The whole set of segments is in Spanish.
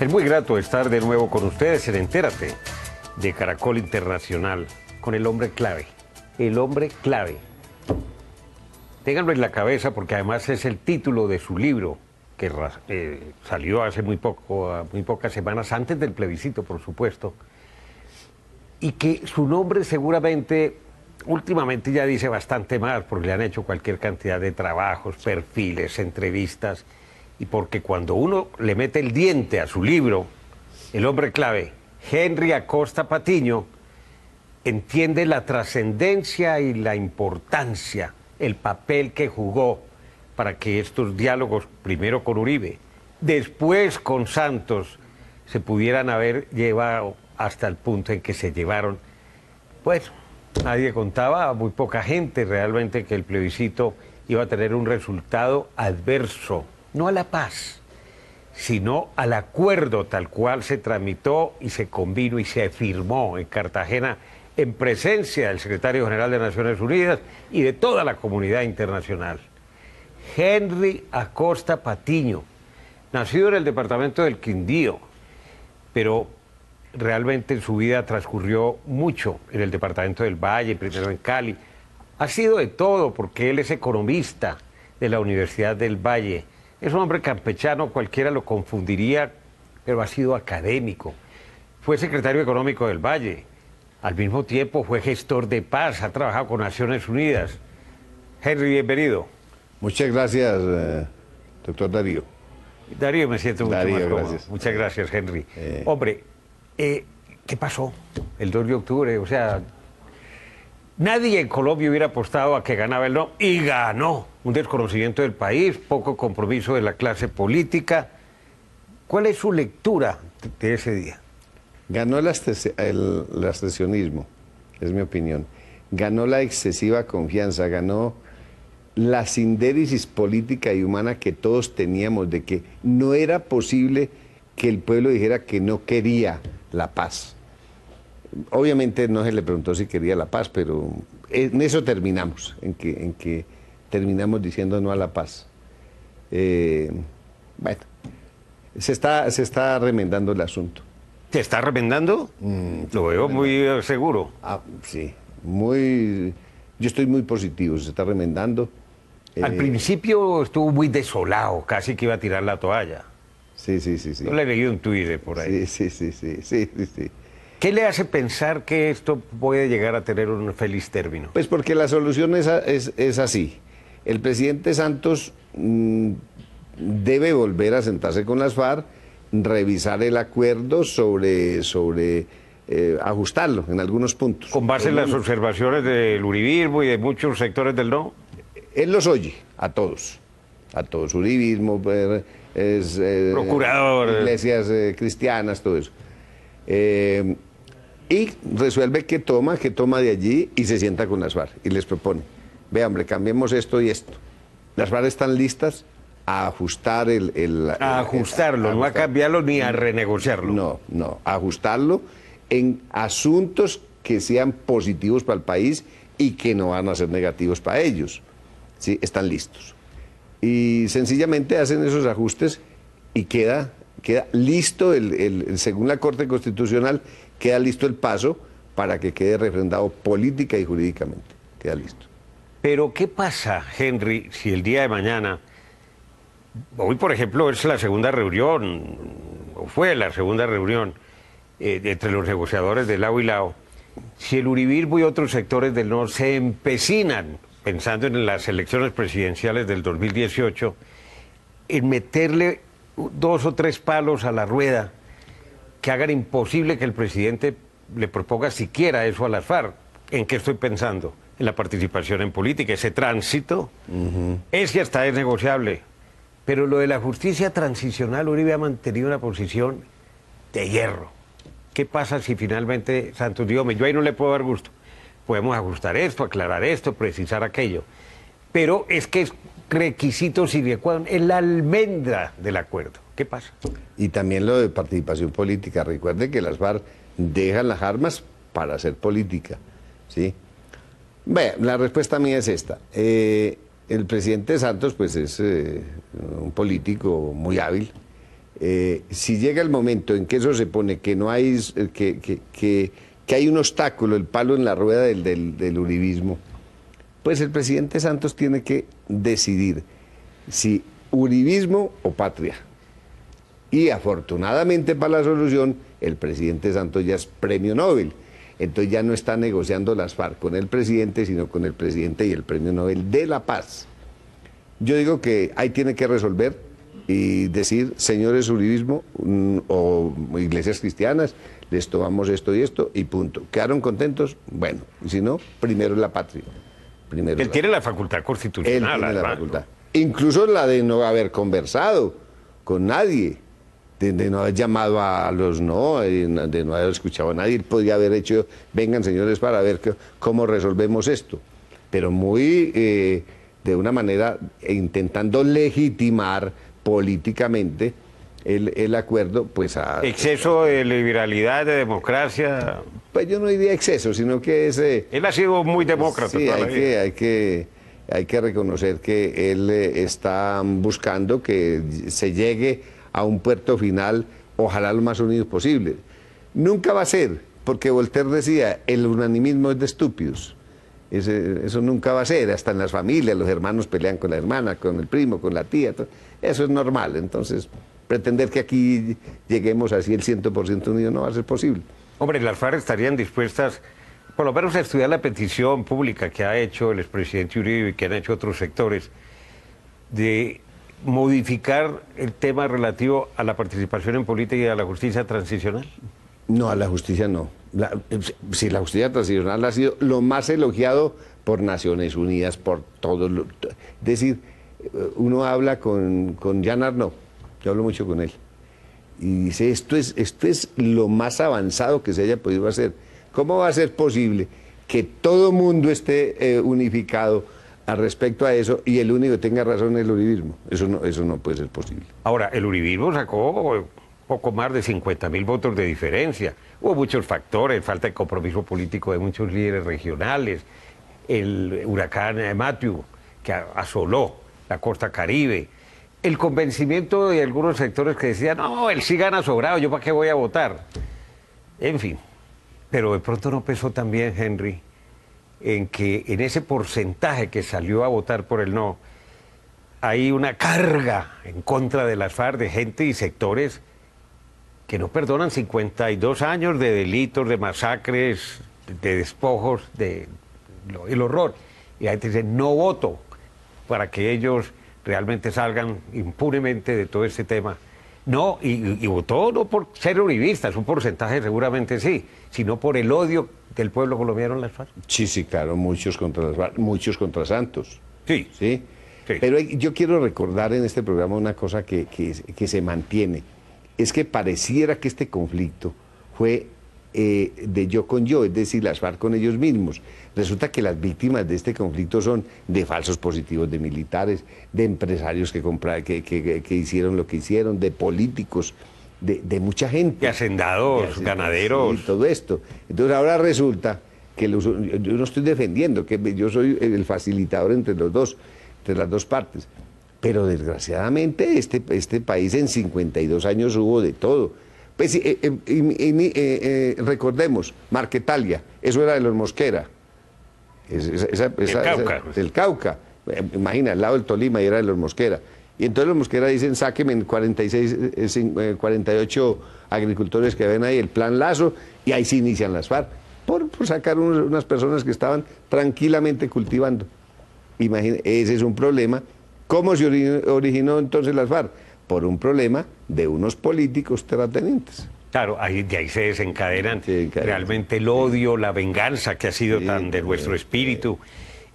Es muy grato estar de nuevo con ustedes en Entérate de Caracol Internacional con el hombre clave. El hombre clave. Ténganlo en la cabeza porque además es el título de su libro que salió hace muy pocas semanas, antes del plebiscito, por supuesto, y que su nombre seguramente últimamente ya dice bastante más porque le han hecho cualquier cantidad de trabajos, perfiles, entrevistas, y porque cuando uno le mete el diente a su libro, el hombre clave, Henry Acosta Patiño, entiende la trascendencia y la importancia, el papel que jugó para que estos diálogos, primero con Uribe, después con Santos, se pudieran haber llevado hasta el punto en que se llevaron. Pues nadie contaba, muy poca gente realmente, que el plebiscito iba a tener un resultado adverso, no a la paz, sino al acuerdo tal cual se tramitó y se convino y se firmó en Cartagena en presencia del secretario general de Naciones Unidas y de toda la comunidad internacional. Henry Acosta Patiño, nacido en el departamento del Quindío, pero realmente en su vida transcurrió mucho en el departamento del Valle, primero en Cali. Ha sido de todo porque él es economista de la Universidad del Valle. Es un hombre campechano, cualquiera lo confundiría, pero ha sido académico. Fue secretario económico del Valle. Al mismo tiempo fue gestor de paz, ha trabajado con Naciones Unidas. Henry, bienvenido. Muchas gracias, doctor Darío. Darío, me siento mucho Darío, más cómodo. gracias. Muchas gracias, Henry. Hombre, ¿qué pasó el 2 de octubre? O sea, nadie en Colombia hubiera apostado a que ganaba el no, y ganó. Un desconocimiento del país, poco compromiso de la clase política. ¿Cuál es su lectura de ese día? Ganó el abstencionismo, es mi opinión. Ganó la excesiva confianza, ganó la sindéresis política y humana que todos teníamos de que no era posible que el pueblo dijera que no quería la paz. Obviamente no se le preguntó si quería la paz, pero en eso terminamos, en que terminamos diciendo no a la paz. Bueno, se está remendando el asunto. ¿Se está remendando? Lo veo muy seguro. Sí, yo estoy muy positivo, se está remendando. Al principio estuvo muy desolado, casi que iba a tirar la toalla. Sí. Yo le leí un Twitter por ahí. Sí. ¿Qué le hace pensar que esto puede llegar a tener un feliz término? Pues porque la solución es así. El presidente Santos debe volver a sentarse con las FARC, revisar el acuerdo sobre ajustarlo en algunos puntos. Con base en las observaciones del uribismo y de muchos sectores del no. Él los oye a todos, uribismo, procurador, iglesias cristianas, todo eso. Y resuelve qué toma de allí y se sienta con las FARC y les propone, vea hombre, cambiemos esto y esto. Las FARC están listas a ajustar a ajustarlo, no a cambiarlo ni a renegociarlo. No, a ajustarlo en asuntos que sean positivos para el país y que no van a ser negativos para ellos. ¿Sí? Están listos. Y sencillamente hacen esos ajustes y queda listo, según la Corte Constitucional, queda listo el paso para que quede refrendado política y jurídicamente. Queda listo. Pero, ¿qué pasa, Henry, si el día de mañana, hoy por ejemplo es la segunda reunión, o fue la segunda reunión entre los negociadores de lado y lado, si el uribismo y otros sectores del no se empecinan, pensando en las elecciones presidenciales del 2018, en meterle 2 o 3 palos a la rueda que hagan imposible que el presidente le proponga siquiera eso a las FARC? ¿En qué estoy pensando? En la participación en política, ese tránsito, es que hasta es negociable. Pero lo de la justicia transicional, Uribe ha mantenido una posición de hierro. ¿Qué pasa si finalmente Santos dijo, yo ahí no le puedo dar gusto? Podemos ajustar esto, aclarar esto, precisar aquello. Pero es que es requisito sine qua non, es la almendra del acuerdo. ¿Qué pasa? Y también lo de participación política. Recuerde que las FARC dejan las armas para hacer política, ¿sí? Bueno, la respuesta mía es esta. El presidente Santos pues es un político muy hábil. Si llega el momento en que eso se pone, que no hay, que hay un obstáculo, el palo en la rueda del uribismo, pues el presidente Santos tiene que decidir si uribismo o patria. Y afortunadamente para la solución, el presidente Santos ya es premio Nobel. Entonces ya no está negociando las FARC con el presidente, sino con el presidente y el premio Nobel de la Paz. Yo digo que ahí tiene que resolver y decir, señores uribismo o iglesias cristianas, les tomamos esto y esto y punto. ¿Quedaron contentos? Bueno, y si no, primero la patria. Él tiene la facultad constitucional. Él tiene la facultad. Incluso la de no haber conversado con nadie, de no haber llamado a los de no haber escuchado a nadie. Él podría haber hecho, vengan señores para ver cómo resolvemos esto. Pero muy de una manera intentando legitimar políticamente el acuerdo, pues exceso de liberalidad, de democracia. Pues yo no diría exceso, sino que es... él ha sido muy demócrata. Sí, toda la vida. hay que reconocer que él está buscando que se llegue a un puerto final, ojalá lo más unido posible. Nunca va a ser, porque Voltaire decía, el unanimismo es de estúpidos. Eso nunca va a ser, hasta en las familias, los hermanos pelean con la hermana, con el primo, con la tía, eso es normal. Entonces, pretender que aquí lleguemos así el 100% unido no va a ser posible. Hombre, las FARC estarían dispuestas, por lo menos, a estudiar la petición pública que ha hecho el expresidente Uribe y que han hecho otros sectores, de modificar el tema relativo a la participación en política y a la justicia transicional. No, a la justicia no. Si la justicia transicional ha sido lo más elogiado por Naciones Unidas, por todos. Es decir, uno habla con Jean Arnaud, yo hablo mucho con él, y dice, esto es lo más avanzado que se haya podido hacer. ¿Cómo va a ser posible que todo mundo esté unificado al respecto a eso y el único que tenga razón es el uribismo? Eso no puede ser posible. Ahora, el uribismo sacó poco más de 50.000 votos de diferencia. Hubo muchos factores, falta de compromiso político de muchos líderes regionales, el huracán Matthew, que asoló la costa Caribe, el convencimiento de algunos sectores que decían, no, él sí gana sobrado, ¿yo para qué voy a votar? En fin, pero de pronto no pesó también, Henry, en que en ese porcentaje que salió a votar por el no, hay una carga en contra de las FARC de gente y sectores que no perdonan 52 años de delitos, de masacres, de despojos, el horror. Y la gente dice, no voto para que ellos realmente salgan impunemente de todo este tema. No, y votó no por ser uribistas, un porcentaje seguramente sí, sino por el odio del pueblo colombiano en las FARC. Sí, claro, muchos contra las FARC, muchos contra Santos. Sí. Sí. Pero yo quiero recordar en este programa una cosa que se mantiene. Es que pareciera que este conflicto fue de yo con yo, es decir, las FARC con ellos mismos. Resulta que las víctimas de este conflicto son de falsos positivos de militares, de empresarios que hicieron lo que hicieron, de políticos, de mucha gente. De hacendados, ganaderos. Y todo esto. Entonces ahora resulta que yo no estoy defendiendo, que yo soy el facilitador entre las dos partes. Pero desgraciadamente este país en 52 años hubo de todo. Pues recordemos, Marquetalia, eso era de los Mosquera. Del Cauca. Imagina, al lado del Tolima y era de los Mosquera. Y entonces los Mosquera dicen, sáquenme 48 agricultores que ven ahí, el plan Lazo, y ahí se inician las FARC, por sacar unas personas que estaban tranquilamente cultivando. Imagina, ese es un problema. ¿Cómo se originó entonces las FARC? Por un problema de unos políticos terratenientes. Claro, de ahí se desencadenan realmente el odio, la venganza que ha sido tan de nuestro espíritu.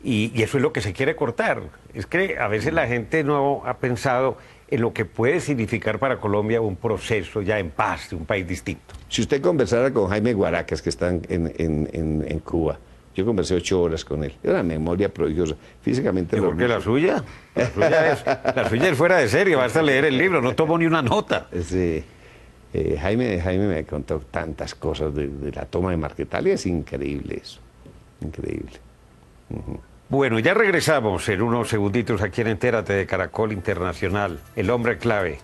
Y eso es lo que se quiere cortar. Es que a veces la gente no ha pensado en lo que puede significar para Colombia un proceso ya en paz, de un país distinto. Si usted conversara con Jaime Guaracas, que está en Cuba, yo conversé 8 horas con él. Era una memoria prodigiosa. Físicamente... ¿Por qué la suya? La suya es fuera de serie, basta leer el libro, no tomo ni una nota. Sí. Jaime me contó tantas cosas de la toma de Marquetalia, es increíble eso. Increíble. Bueno, ya regresamos en unos segunditos aquí en Entérate de Caracol Internacional, el hombre clave,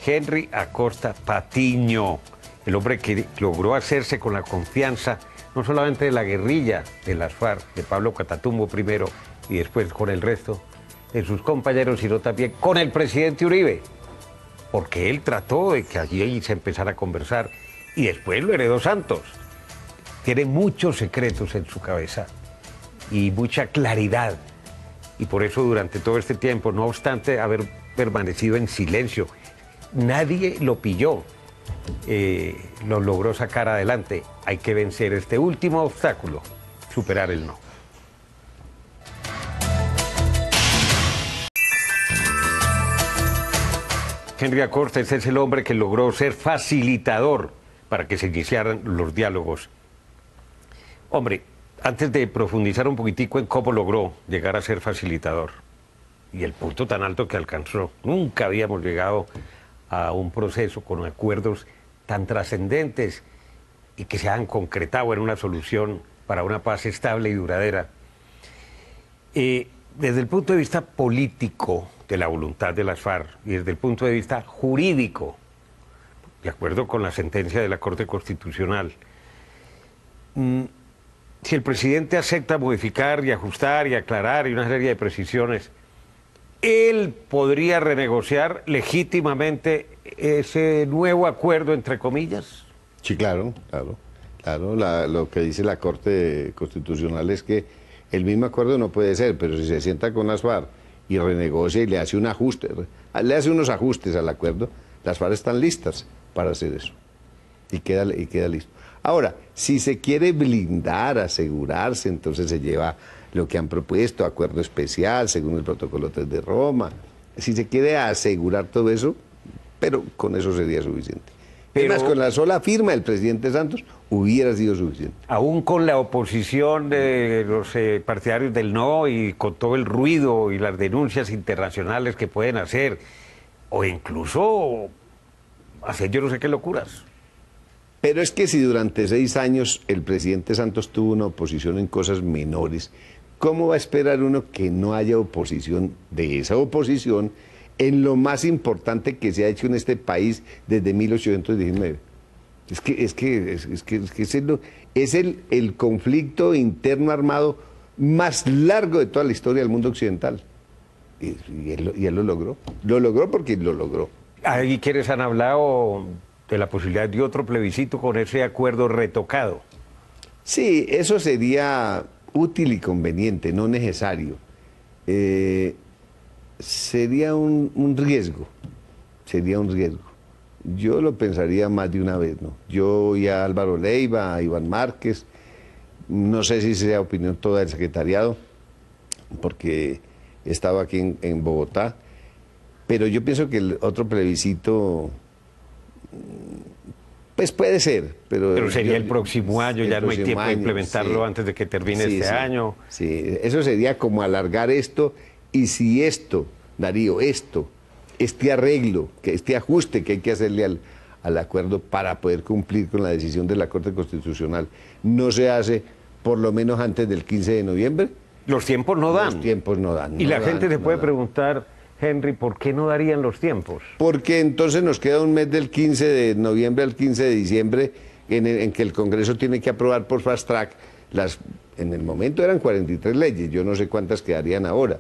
Henry Acosta Patiño, el hombre que logró hacerse con la confianza no solamente de la guerrilla de las FARC, de Pablo Catatumbo primero y después con el resto de sus compañeros, sino también con el presidente Uribe, porque él trató de que allí se empezara a conversar y después lo heredó Santos. Tiene muchos secretos en su cabeza y mucha claridad, y por eso durante todo este tiempo, no obstante haber permanecido en silencio, nadie lo pilló, lo logró sacar adelante. Hay que vencer este último obstáculo, superar el no. Henry Acosta es el hombre que logró ser facilitador para que se iniciaran los diálogos. Hombre, antes de profundizar un poquitico en cómo logró llegar a ser facilitador y el punto tan alto que alcanzó, nunca habíamos llegado a un proceso con acuerdos tan trascendentes y que se han concretado en una solución para una paz estable y duradera. Desde el punto de vista político de la voluntad de las FARC y desde el punto de vista jurídico, de acuerdo con la sentencia de la Corte Constitucional, si el presidente acepta modificar y ajustar y aclarar y una serie de precisiones, él podría renegociar legítimamente ese nuevo acuerdo, entre comillas. Sí, claro. Lo que dice la Corte Constitucional es que el mismo acuerdo no puede ser, pero si se sienta con las FARC y renegocia y le hace un ajuste, le hace unos ajustes al acuerdo, las FARC están listas para hacer eso. Y queda listo. Ahora, si se quiere blindar, asegurarse, entonces se lleva lo que han propuesto, acuerdo especial, según el protocolo 3 de Roma. Si se quiere asegurar todo eso, pero con eso sería suficiente. Pero, además, con la sola firma del presidente Santos hubiera sido suficiente. Aún con la oposición de los partidarios del no y con todo el ruido y las denuncias internacionales que pueden hacer, o incluso hacer yo no sé qué locuras. Pero es que si durante 6 años el presidente Santos tuvo una oposición en cosas menores, ¿cómo va a esperar uno que no haya oposición de esa oposición en lo más importante que se ha hecho en este país desde 1819? Es el conflicto interno armado más largo de toda la historia del mundo occidental. Y él lo logró. Lo logró porque lo logró. Ahí quienes han hablado de la posibilidad de otro plebiscito con ese acuerdo retocado. Sí, eso sería útil y conveniente, no necesario. Sería un riesgo, Yo lo pensaría más de una vez, ¿no? Yo y a Álvaro Leiva, a Iván Márquez, no sé si sea opinión toda del secretariado, porque estaba aquí en Bogotá, pero yo pienso que el otro plebiscito, pues puede ser, pero sería el próximo año, ya no hay tiempo de implementarlo antes de que termine este año. Sí, eso sería como alargar esto, y si esto, Darío, este arreglo, este ajuste que hay que hacerle al acuerdo para poder cumplir con la decisión de la Corte Constitucional, no se hace por lo menos antes del 15 de noviembre. Los tiempos no dan. Los tiempos no dan. Y la gente se puede preguntar, Henry, ¿por qué no darían los tiempos? Porque entonces nos queda un mes del 15 de noviembre al 15 de diciembre en que el Congreso tiene que aprobar por fast track en el momento eran 43 leyes, yo no sé cuántas quedarían ahora,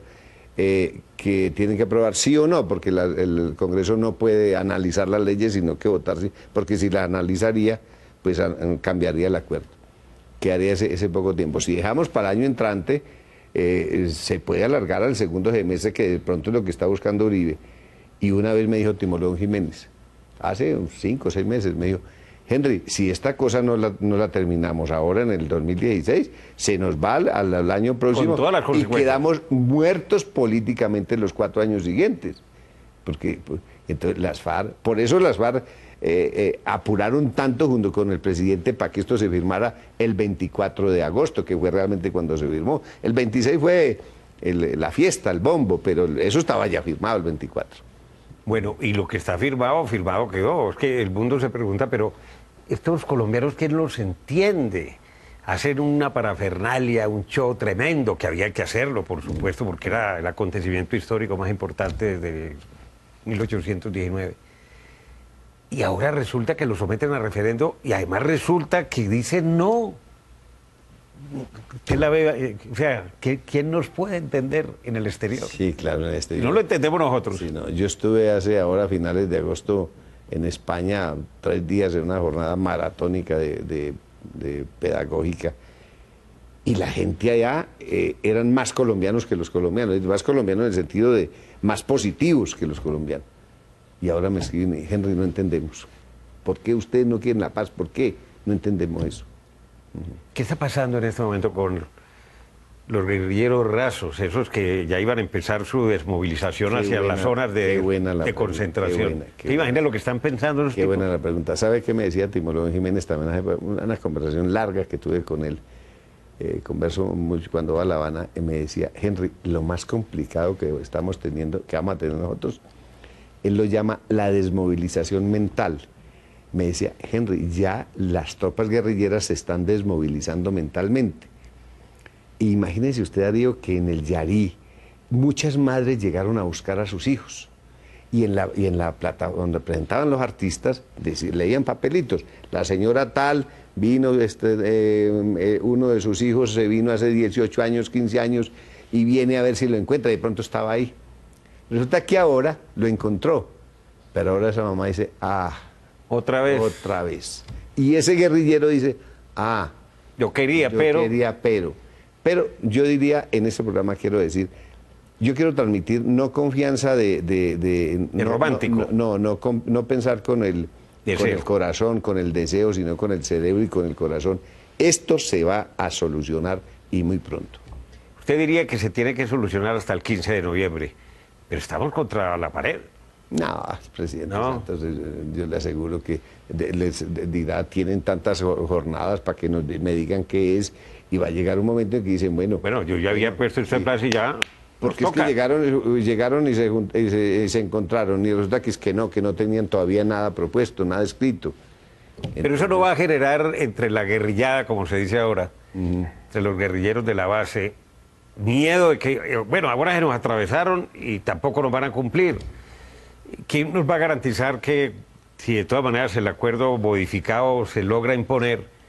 que tienen que aprobar sí o no, porque el Congreso no puede analizar las leyes, sino que votar sí, porque si las analizaría, pues cambiaría el acuerdo. Quedaría ese poco tiempo. Si dejamos para el año entrante, se puede alargar al segundo semestre, que de pronto es lo que está buscando Uribe. Y una vez me dijo Timolón Jiménez, hace 5 o 6 meses, me dijo: Henry, si esta cosa no la terminamos ahora en el 2016, se nos va al año próximo y quedamos muertos políticamente en los 4 años siguientes. Porque entonces las FARC, por eso las FARC apuraron tanto junto con el presidente para que esto se firmara el 24 de agosto, que fue realmente cuando se firmó. El 26 fue la fiesta, el bombo, pero eso estaba ya firmado el 24. Bueno, y lo que está firmado, firmado quedó. Es que el mundo se pregunta, pero estos colombianos, ¿quién los entiende? Hacen una parafernalia, un show tremendo, que había que hacerlo, por supuesto, porque era el acontecimiento histórico más importante desde 1819. y ahora resulta que lo someten a referendo y además resulta que dicen no. ¿Quién la ve? O sea, ¿quién nos puede entender en el exterior? Sí, claro, en el exterior. No lo entendemos nosotros. Sí, no. Yo estuve ahora a finales de agosto en España 3 días en una jornada maratónica de pedagógica, y la gente allá eran más colombianos que los colombianos, más colombianos en el sentido de más positivos que los colombianos. Y ahora me escriben: Henry, no entendemos. ¿Por qué ustedes no quieren la paz? ¿Por qué no entendemos eso? ¿Qué está pasando en este momento con los guerrilleros rasos, esos que ya iban a empezar su desmovilización hacia las zonas de concentración? Imagina lo que están pensando los Qué tipos. buena la pregunta. ¿Sabe qué me decía Timolón Jiménez también? Una conversación larga que tuve con él. Converso mucho cuando va a La Habana, y me decía: Henry, lo más complicado que estamos teniendo, que vamos a tener nosotros, él lo llama la desmovilización mental. Me decía: Henry, ya las tropas guerrilleras se están desmovilizando mentalmente. Y imagínese usted, Darío, que en el Yarí muchas madres llegaron a buscar a sus hijos. Y en la plata donde presentaban los artistas, leían papelitos: la señora tal vino, uno de sus hijos se vino hace 18 años, 15 años, y viene a ver si lo encuentra, y de pronto estaba ahí. Resulta que ahora lo encontró, pero ahora esa mamá dice: ah, otra vez. Otra vez. Y ese guerrillero dice: ah, yo quería, pero. Pero yo diría, en este programa quiero decir, yo quiero transmitir no confianza de romántico. No pensar con el corazón, con el deseo, sino con el cerebro y con el corazón. Esto se va a solucionar, y muy pronto. Usted diría que se tiene que solucionar hasta el 15 de noviembre, pero estamos contra la pared. No, presidente No. Santos, yo le aseguro que les dirá: tienen tantas jornadas para que me digan qué es, y va a llegar un momento en que dicen: bueno, yo ya había puesto esto en plazo y ya. Porque es que llegaron y se encontraron, y resulta que es que no tenían todavía nada propuesto, nada escrito. Pero eso no va a generar entre la guerrillada, como se dice ahora, entre los guerrilleros de la base, miedo de que, bueno, ahora se nos atravesaron y tampoco nos van a cumplir. ¿Quién nos va a garantizar que, si de todas maneras el acuerdo modificado se logra imponer,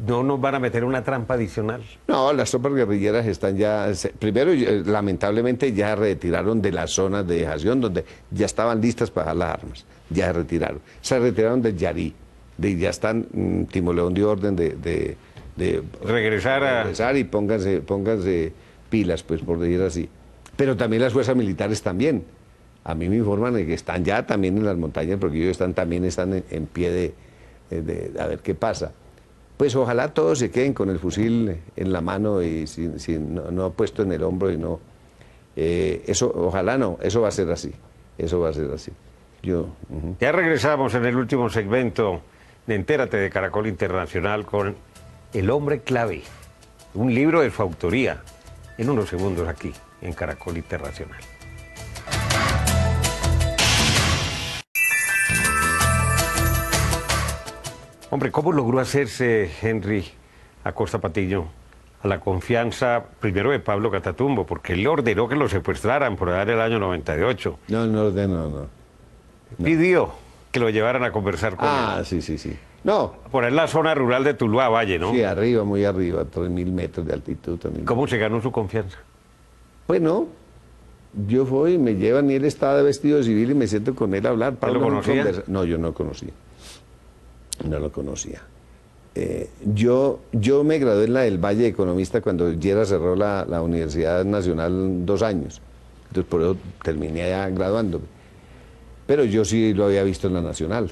no nos van a meter una trampa adicional? No, las tropas guerrilleras están ya, primero, lamentablemente ya retiraron de las zonas de dejación donde ya estaban listas para dejar las armas, ya se retiraron del Yarí, ya están, Timoleón dio orden de regresar, y pónganse pilas, pues, por decir así. Pero también las fuerzas militares también. A mí me informan de que están ya también en las montañas, porque ellos también están en pie de a ver qué pasa. Pues ojalá todos se queden con el fusil en la mano y no puesto en el hombro, y no. Eso, ojalá no, eso va a ser así. Eso va a ser así. Ya regresamos en el último segmento de Entérate de Caracol Internacional con El hombre clave, un libro de su autoría, en unos segundos aquí en Caracol Internacional. Hombre, ¿cómo logró hacerse Henry Acosta Patiño a la confianza primero de Pablo Catatumbo? Porque él ordenó que lo secuestraran por allá en el año 98. No. Pidió que lo llevaran a conversar con él. Ah, sí. No. Por ahí en la zona rural de Tuluá Valle, ¿no? Sí, arriba, muy arriba, 3.000 metros de altitud también. ¿Cómo se ganó su confianza? Pues no, yo fui, me llevan, y él estaba de vestido civil, y me siento con él a hablar. ¿Lo conocía? No, yo no conocía. No lo conocía. Yo me gradué en la del Valle de economista cuando Llera cerró la Universidad Nacional 2 años. Entonces por eso terminé allá graduándome. Pero yo sí lo había visto en la Nacional.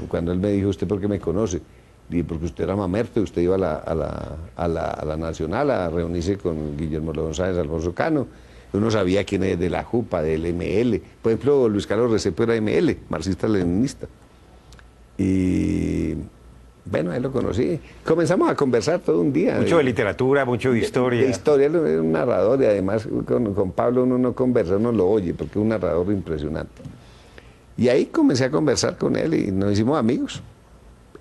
Cuando él me dijo: ¿usted por qué me conoce? Dije: porque usted era mamerto, usted iba a la Nacional a reunirse con Guillermo González Alfonso Cano. Uno sabía quién es de la JUPA, del ML. Por ejemplo, Luis Carlos Restrepo era ML, marxista-leninista. Y bueno, ahí lo conocí. Comenzamos a conversar todo un día. Mucho de literatura, mucho de historia. De historia, él es un narrador, y además con Pablo uno no conversa, uno lo oye, porque es un narrador impresionante. Y ahí comencé a conversar con él y nos hicimos amigos.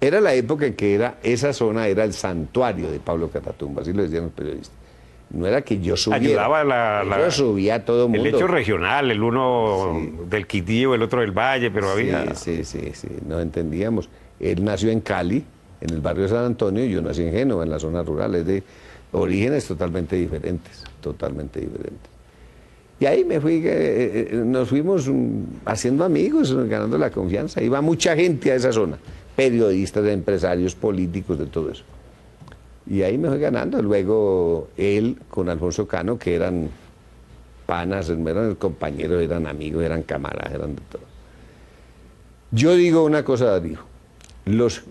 Era la época en que esa zona era el santuario de Pablo Catatumbo, así lo decían los periodistas. No era que yo subiera. Ayudaba Yo subía a todo mundo. El hecho regional, el uno Sí. del Quindío, el otro del Valle, pero había... Sí, no entendíamos. Él nació en Cali, en el barrio de San Antonio, y yo nací en Génova, en la zona rural. Es de orígenes totalmente diferentes, totalmente diferentes. Y ahí nos fuimos haciendo amigos, ganando la confianza. Iba mucha gente a esa zona, periodistas, empresarios, políticos, de todo eso. Y ahí me fue ganando. Luego él con Alfonso Cano, que eran panas, eran compañeros, eran amigos, eran camaradas, eran de todo. Yo digo una cosa, Darío. Los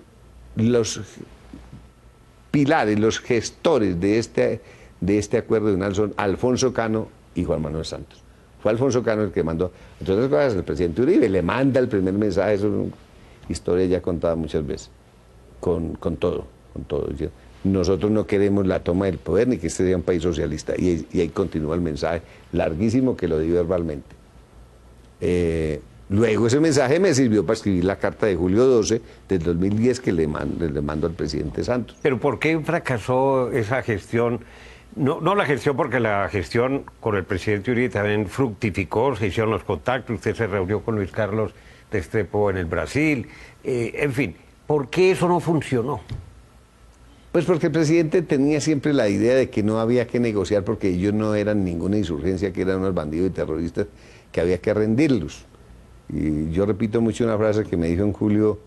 pilares, los gestores de este acuerdo de son Alfonso Cano y Juan Manuel Santos. Fue Alfonso Cano el que mandó, entre otras cosas, el presidente Uribe le manda el primer mensaje, eso es una historia ya contada muchas veces, con todo. Nosotros no queremos la toma del poder ni que este sea un país socialista. Y ahí continúa el mensaje larguísimo que lo di verbalmente. Luego ese mensaje me sirvió para escribir la carta de julio 12 del 2010 que le mando al presidente Santos. Pero ¿por qué fracasó esa gestión? No la gestión, porque la gestión con el presidente Uribe también fructificó, se hicieron los contactos, usted se reunió con Luis Carlos Restrepo en el Brasil, en fin, ¿por qué eso no funcionó? Pues porque el presidente tenía siempre la idea de que no había que negociar porque ellos no eran ninguna insurgencia, que eran unos bandidos y terroristas, que había que rendirlos. Y yo repito mucho una frase que me dijo en junio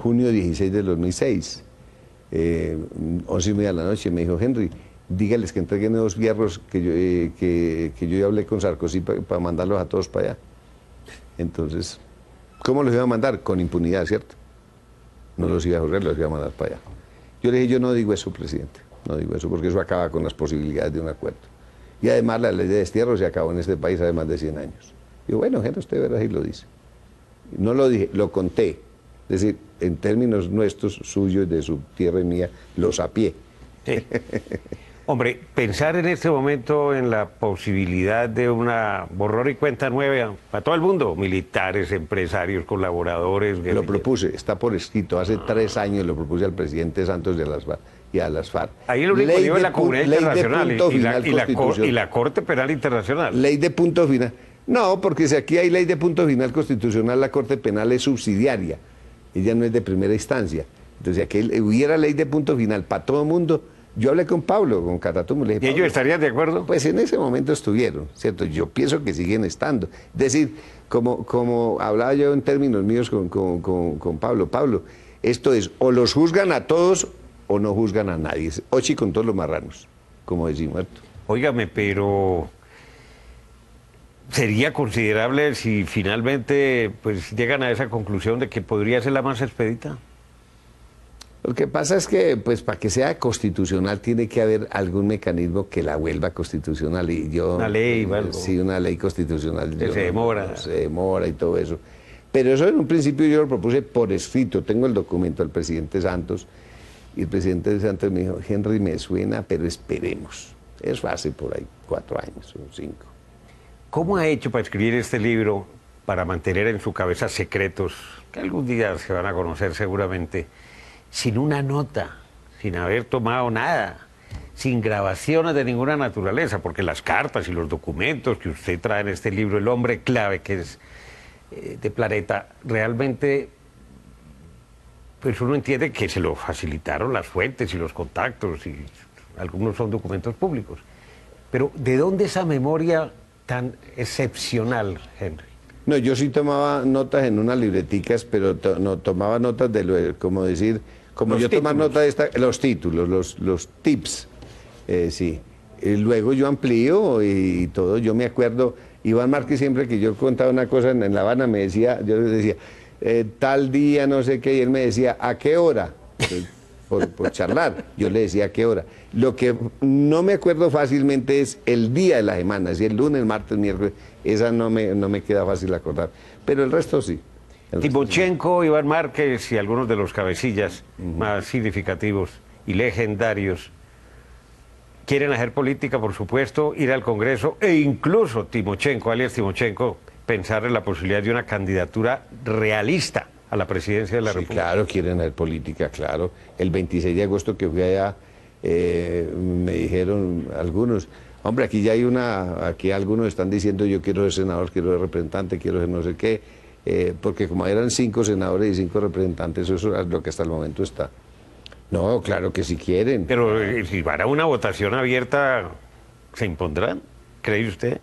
16 del 2006, 11:30 de la noche, me dijo: Henry, dígales que entreguen los fierros que yo ya hablé con Sarkozy para mandarlos a todos para allá. Entonces, ¿cómo los iba a mandar? Con impunidad, ¿cierto? No los iba a juzgar, los iba a mandar para allá. Yo le dije: yo no digo eso, presidente, no digo eso, porque eso acaba con las posibilidades de un acuerdo. Y además la ley de destierro se acabó en este país hace más de 100 años. Digo: bueno, Henry, usted verá si lo dice. No lo dije, lo conté. Es decir, en términos nuestros, suyos, de su tierra y mía, lo sapié. Sí. Hombre, pensar en este momento en la posibilidad de una borrón y cuenta nueva para todo el mundo, militares, empresarios, colaboradores. Lo propuse, está por escrito, hace 3 años lo propuse al presidente Santos y a las FARC. Ahí el único lío es la comunidad internacional y la Corte Penal Internacional. Ley de punto final. No, porque si aquí hay ley de punto final constitucional, la Corte Penal es subsidiaria, ella no es de primera instancia. Entonces, si aquí hubiera ley de punto final para todo el mundo, yo hablé con Pablo, con Catatumbo, le dije: ¿y ellos estarían de acuerdo? Pues en ese momento estuvieron, ¿cierto? Yo pienso que siguen estando. Es decir, como hablaba yo en términos míos con Pablo, esto es, o los juzgan a todos o no juzgan a nadie. Ochi con todos los marranos, como decimos, ¿cierto? Óigame, pero ¿sería considerable si finalmente pues llegan a esa conclusión de que podría ser la más expedita? Lo que pasa es que, pues, para que sea constitucional tiene que haber algún mecanismo que la vuelva constitucional. Y yo, una ley o algo. Sí, una ley constitucional. Que se demora. Se demora y todo eso. Pero eso en un principio yo lo propuse por escrito. Tengo el documento del presidente Santos. Y el presidente Santos me dijo: Henry, me suena, pero esperemos. Eso hace por ahí 4 años o 5. ¿Cómo ha hecho para escribir este libro, para mantener en su cabeza secretos que algún día se van a conocer seguramente, sin una nota, sin haber tomado nada, sin grabaciones de ninguna naturaleza? Porque las cartas y los documentos que usted trae en este libro, El hombre clave, que es de Planeta, realmente pues uno entiende que se lo facilitaron las fuentes y los contactos, y algunos son documentos públicos. Pero ¿de dónde esa memoria tan excepcional, Henry? No, yo sí tomaba notas en unas libreticas, pero no tomaba notas de como decir, como yo tomaba nota de los títulos, los tips, sí. Y luego yo amplío y todo. Yo me acuerdo, Iván Márquez, siempre que yo contaba una cosa en La Habana, me decía, yo le decía, tal día, no sé qué, y él me decía: ¿a qué hora? Por charlar, yo le decía: ¿a qué hora? Lo que no me acuerdo fácilmente es el día de la semana, si el lunes, martes, miércoles, esa no me queda fácil acordar, pero el resto sí. Timochenko, Iván Márquez y algunos de los cabecillas más significativos y legendarios quieren hacer política, por supuesto, ir al Congreso, e incluso Timochenko, alias Timochenko, pensar en la posibilidad de una candidatura realista a la presidencia de la República. Claro, quieren hacer política, claro. El 26 de agosto que fui allá, Me dijeron algunos, hombre, aquí ya hay aquí algunos están diciendo yo quiero ser senador, quiero ser representante, quiero ser no sé qué, porque como eran 5 senadores y 5 representantes, eso es lo que hasta el momento está. No, claro que si quieren. Pero si van a una votación abierta, ¿se impondrán? ¿Cree usted?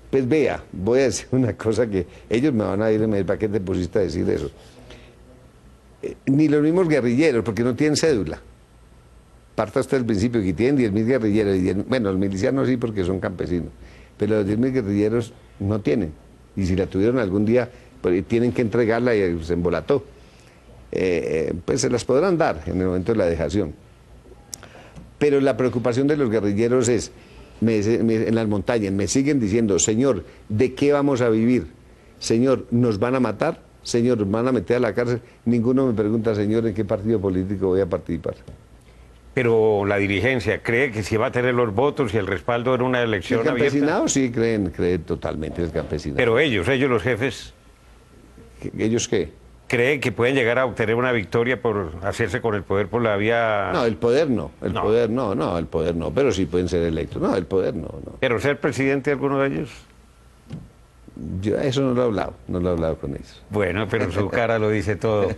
Pues vea, voy a decir una cosa que ellos me van a ir y me dicen, ¿para qué te pusiste a decir eso? Ni los mismos guerrilleros, porque no tienen cédula. Parta hasta el principio que tienen 10.000 guerrilleros, bueno, los milicianos sí porque son campesinos, pero los 10.000 guerrilleros no tienen. Y si la tuvieron algún día, pues, tienen que entregarla y se embolató. Pues se las podrán dar en el momento de la dejación. Pero la preocupación de los guerrilleros es, en las montañas me siguen diciendo, señor, ¿de qué vamos a vivir? Señor, ¿nos van a matar? Señor, ¿nos van a meter a la cárcel? Ninguno me pregunta, señor, ¿en qué partido político voy a participar? Pero la dirigencia, ¿cree que si va a tener los votos y el respaldo en una elección abierta? El campesinado sí creen totalmente el campesinado. Pero ellos los jefes... ¿Ellos qué? ¿Cree que pueden llegar a obtener una victoria por hacerse con el poder por la vía...? No, el poder no, el poder no, pero sí pueden ser electos. No, el poder no. ¿Pero ser presidente alguno de ellos? Yo eso no lo he hablado con ellos. Bueno, pero su cara lo dice todo.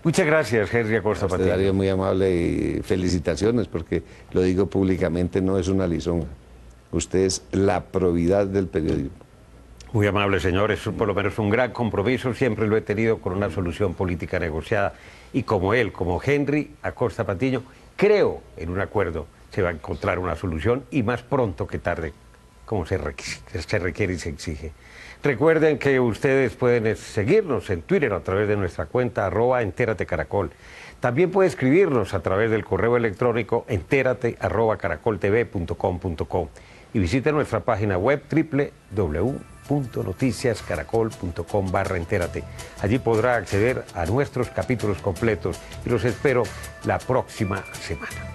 Muchas gracias, Henry Acosta Patiño. Darío, muy amable y felicitaciones, porque lo digo públicamente, no es una lisonja. Usted es la probidad del periodismo. Muy amable, señor. Es por lo menos un gran compromiso. Siempre lo he tenido con una solución política negociada. Y como él, como Henry Acosta Patiño, creo en un acuerdo. Se va a encontrar una solución y más pronto que tarde, como se requiere y se exige. Recuerden que ustedes pueden seguirnos en Twitter a través de nuestra cuenta @entératecaracol. También puede escribirnos a través del correo electrónico enterate@caracoltv.com.co y visite nuestra página web www.noticiascaracol.com/entérate. Allí podrá acceder a nuestros capítulos completos y los espero la próxima semana.